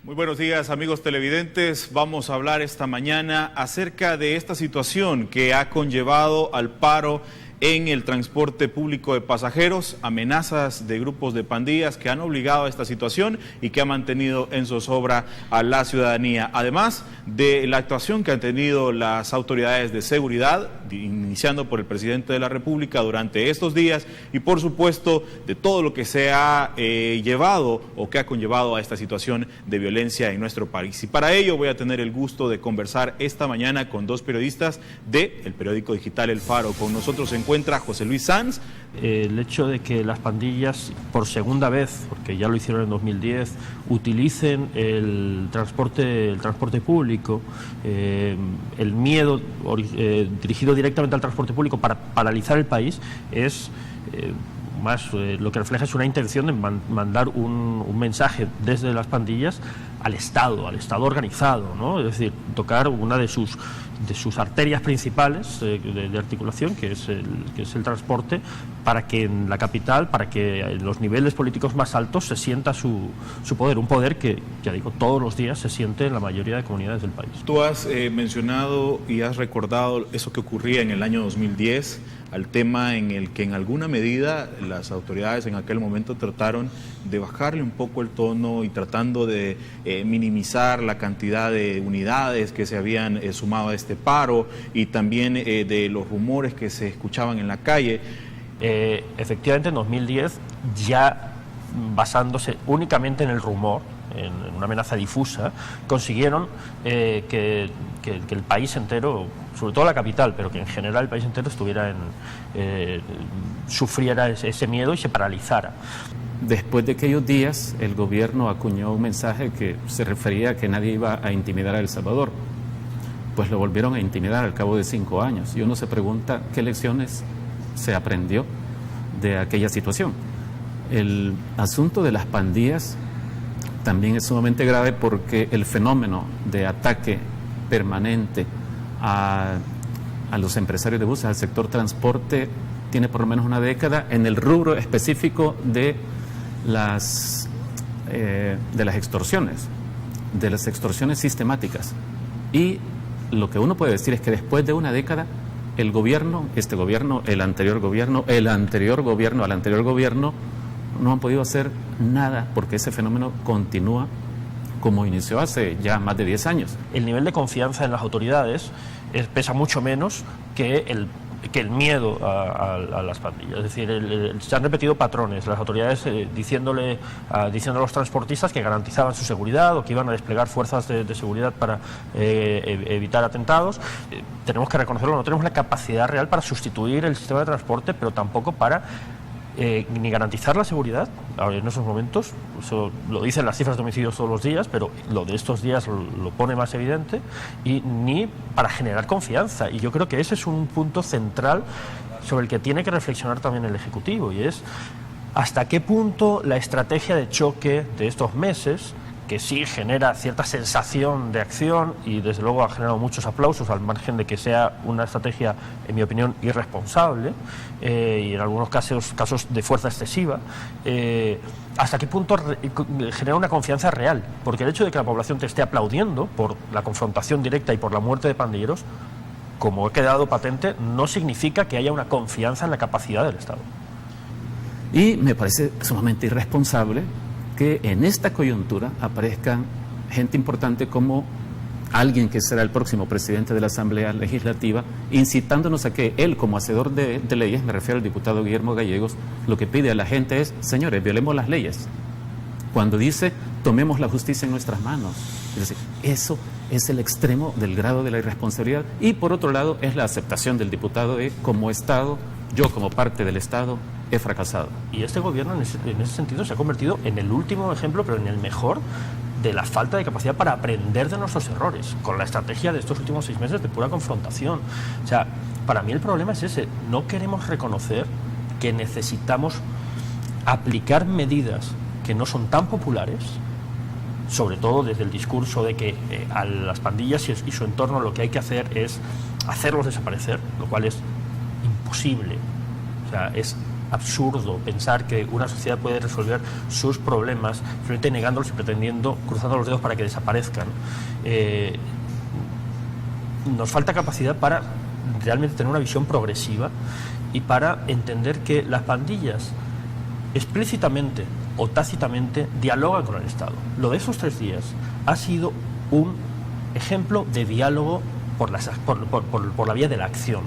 Muy buenos días, amigos televidentes. Vamos a hablar esta mañana acerca de esta situación que ha conllevado al paro en el transporte público de pasajeros, amenazas de grupos de pandillas que han obligado a esta situación y que ha mantenido en zozobra a la ciudadanía. Además de la actuación que han tenido las autoridades de seguridad, iniciando por el presidente de la República durante estos días y por supuesto de todo lo que se ha llevado o que ha conllevado a esta situación de violencia en nuestro país. Y para ello voy a tener el gusto de conversar esta mañana con dos periodistas del periódico digital El Faro. Con nosotros se encuentra José Luis Sanz. El hecho de que las pandillas, por segunda vez, porque ya lo hicieron en 2010, utilicen el transporte público, el miedo dirigido directamente al transporte público para paralizar el país, es lo que refleja es una intención de mandar un mensaje desde las pandillas al Estado organizado, ¿no? Es decir, tocar una de sus arterias principales de articulación, que es el transporte, para que en la capital, para que en los niveles políticos más altos se sienta su poder, un poder que, ya digo, todos los días se siente en la mayoría de comunidades del país. Tú has mencionado y has recordado eso que ocurría en el año 2010, al tema en el que en alguna medida las autoridades en aquel momento trataron de bajarle un poco el tono y tratando de minimizar la cantidad de unidades que se habían sumado a este paro y también de los rumores que se escuchaban en la calle. Efectivamente, en 2010, ya basándose únicamente en el rumor, en una amenaza difusa, consiguieron que el país entero, sobre todo la capital, pero que en general el país entero sufriera ese miedo y se paralizara. Después de aquellos días, el gobierno acuñó un mensaje que se refería a que nadie iba a intimidar a El Salvador. Pues lo volvieron a intimidar al cabo de 5 años. Y uno se pregunta qué lecciones se aprendió de aquella situación. El asunto de las pandillas también es sumamente grave porque el fenómeno de ataque permanente a los empresarios de buses, al sector transporte, tiene por lo menos una década en el rubro específico de las extorsiones sistemáticas. Y lo que uno puede decir es que después de una década, el gobierno, este gobierno, el anterior gobierno, al anterior gobierno, no han podido hacer nada porque ese fenómeno continúa como inició hace ya más de 10 años. El nivel de confianza en las autoridades pesa mucho menos que el miedo a las pandillas. Es decir, se han repetido patrones, las autoridades diciendo a los transportistas que garantizaban su seguridad o que iban a desplegar fuerzas de seguridad para evitar atentados. Tenemos que reconocerlo, no tenemos la capacidad real para sustituir el sistema de transporte, pero tampoco para ni garantizar la seguridad ahora en esos momentos. Eso lo dicen las cifras de homicidios todos los días, pero lo de estos días lo pone más evidente, y ni para generar confianza. Y yo creo que ese es un punto central sobre el que tiene que reflexionar también el Ejecutivo, y es hasta qué punto la estrategia de choque de estos meses, que sí genera cierta sensación de acción y desde luego ha generado muchos aplausos, al margen de que sea una estrategia, en mi opinión, irresponsable y en algunos casos de fuerza excesiva, hasta qué punto genera una confianza real, porque el hecho de que la población te esté aplaudiendo por la confrontación directa y por la muerte de pandilleros, como ha quedado patente, no significa que haya una confianza en la capacidad del Estado. Y me parece sumamente irresponsable que en esta coyuntura aparezcan gente importante como alguien que será el próximo presidente de la Asamblea Legislativa, incitándonos a que él, como hacedor de leyes, me refiero al diputado Guillermo Gallegos, lo que pide a la gente es: señores, violemos las leyes. Cuando dice, tomemos la justicia en nuestras manos. Es decir, eso es el extremo del grado de la irresponsabilidad. Y por otro lado, es la aceptación del diputado de, como Estado, yo como parte del Estado, he fracasado. Y este gobierno en ese sentido se ha convertido en el último ejemplo, pero en el mejor, de la falta de capacidad para aprender de nuestros errores, con la estrategia de estos últimos 6 meses de pura confrontación. O sea, para mí el problema es ese: no queremos reconocer que necesitamos aplicar medidas que no son tan populares, sobre todo desde el discurso de que a las pandillas y su entorno lo que hay que hacer es hacerlos desaparecer, lo cual es imposible. O sea, es absurdo pensar que una sociedad puede resolver sus problemas simplemente negándolos y pretendiendo, cruzando los dedos para que desaparezcan. Nos falta capacidad para realmente tener una visión progresiva y para entender que las pandillas explícitamente o tácitamente dialogan con el Estado. Lo de esos 3 días ha sido un ejemplo de diálogo por la vía de la acción.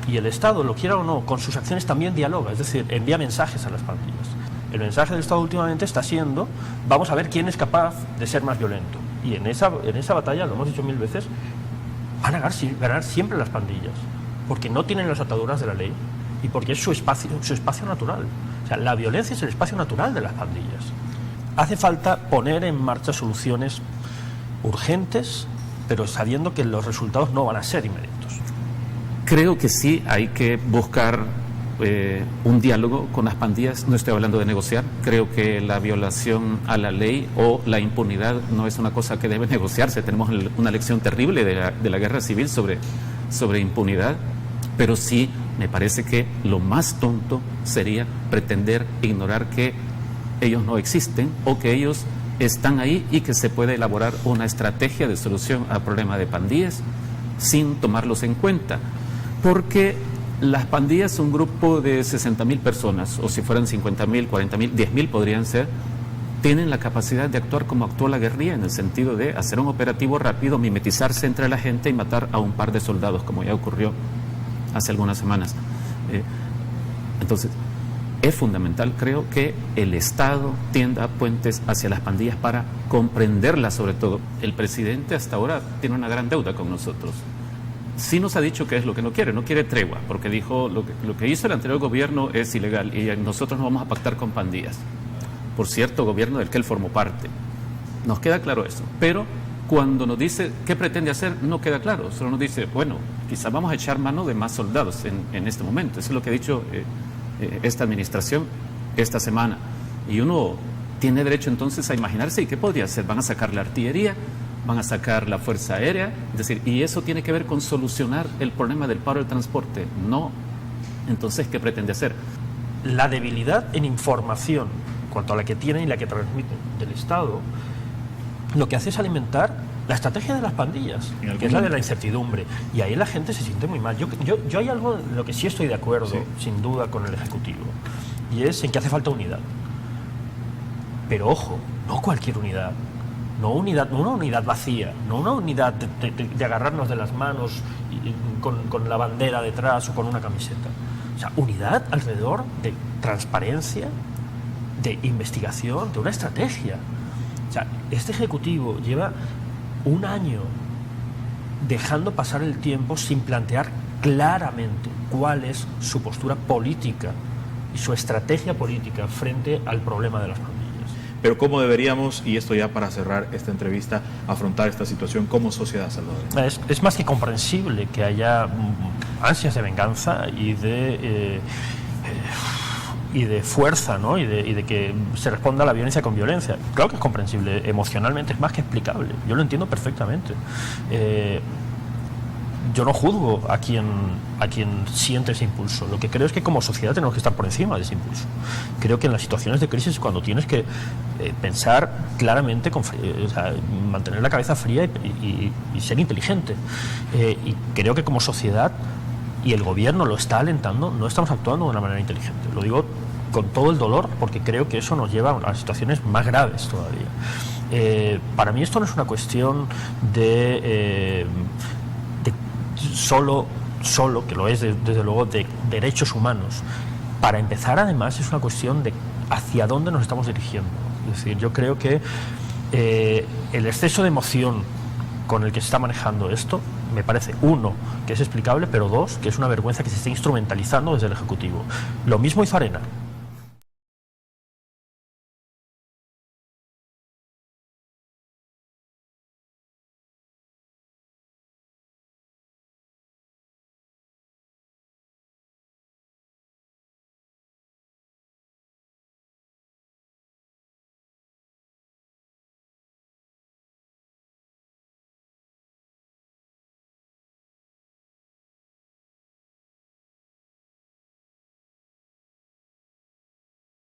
Y el Estado, lo quiera o no, con sus acciones también dialoga, es decir, envía mensajes a las pandillas. El mensaje del Estado últimamente está siendo: vamos a ver quién es capaz de ser más violento. Y en esa batalla, lo hemos dicho 1000 veces, van a ganar siempre las pandillas, porque no tienen las ataduras de la ley y porque es su espacio natural. O sea, la violencia es el espacio natural de las pandillas. Hace falta poner en marcha soluciones urgentes, pero sabiendo que los resultados no van a ser inmediatos. Creo que sí hay que buscar un diálogo con las pandillas. No estoy hablando de negociar. Creo que la violación a la ley o la impunidad no es una cosa que debe negociarse. Tenemos una lección terrible de la guerra civil sobre impunidad, pero sí me parece que lo más tonto sería pretender ignorar que ellos no existen o que ellos están ahí y que se puede elaborar una estrategia de solución al problema de pandillas sin tomarlos en cuenta. Porque las pandillas son un grupo de 60.000 personas, o si fueran 50.000, 40.000, 10.000 podrían ser, tienen la capacidad de actuar como actuó la guerrilla, en el sentido de hacer un operativo rápido, mimetizarse entre la gente y matar a un par de soldados, como ya ocurrió hace algunas semanas. Entonces, es fundamental, creo, que el Estado tienda puentes hacia las pandillas para comprenderlas, sobre todo. El presidente hasta ahora tiene una gran deuda con nosotros. Sí nos ha dicho que es lo que no quiere tregua, porque dijo lo que hizo el anterior gobierno es ilegal y nosotros no vamos a pactar con pandillas. Por cierto, gobierno del que él formó parte. Nos queda claro eso, pero cuando nos dice qué pretende hacer, no queda claro. Solo nos dice, bueno, quizás vamos a echar mano de más soldados en este momento. Eso es lo que ha dicho esta administración esta semana. Y uno tiene derecho entonces a imaginarse, ¿y qué podría hacer? ¿Van a sacar la artillería? ¿Van a sacar la Fuerza Aérea? Es decir, y eso tiene que ver con solucionar el problema del paro del transporte. No. Entonces, ¿qué pretende hacer? La debilidad en información, en cuanto a la que tienen y la que transmiten del Estado, lo que hace es alimentar la estrategia de las pandillas, que es la de la incertidumbre. Y ahí la gente se siente muy mal. Yo hay algo en lo que sí estoy de acuerdo, sí, sin duda, con el Ejecutivo, y es en que hace falta unidad. Pero ojo, no cualquier unidad. No una unidad vacía, no una unidad de agarrarnos de las manos con la bandera detrás o con una camiseta. O sea, unidad alrededor de transparencia, de investigación, de una estrategia. O sea, este Ejecutivo lleva un año dejando pasar el tiempo sin plantear claramente cuál es su postura política y su estrategia política frente al problema de las pandillas. Pero ¿cómo deberíamos, y esto ya para cerrar esta entrevista, afrontar esta situación como sociedad salvadoreña? Es más que comprensible que haya ansias de venganza y de fuerza, ¿no? y de que se responda a la violencia con violencia. Claro que es comprensible, emocionalmente es más que explicable. Yo lo entiendo perfectamente. Yo no juzgo a quien siente ese impulso. Lo que creo es que como sociedad tenemos que estar por encima de ese impulso. Creo que en las situaciones de crisis, cuando tienes que pensar claramente, mantener la cabeza fría y ser inteligente. Y creo que como sociedad, y el gobierno lo está alentando, no estamos actuando de una manera inteligente. Lo digo con todo el dolor, porque creo que eso nos lleva a situaciones más graves todavía. Para mí esto no es una cuestión de solo, que lo es desde luego, de derechos humanos. Para empezar, además, es una cuestión de hacia dónde nos estamos dirigiendo. Es decir, yo creo que el exceso de emoción con el que se está manejando esto, me parece, uno, que es explicable, pero dos, que es una vergüenza que se esté instrumentalizando desde el Ejecutivo. Lo mismo hizo Arena.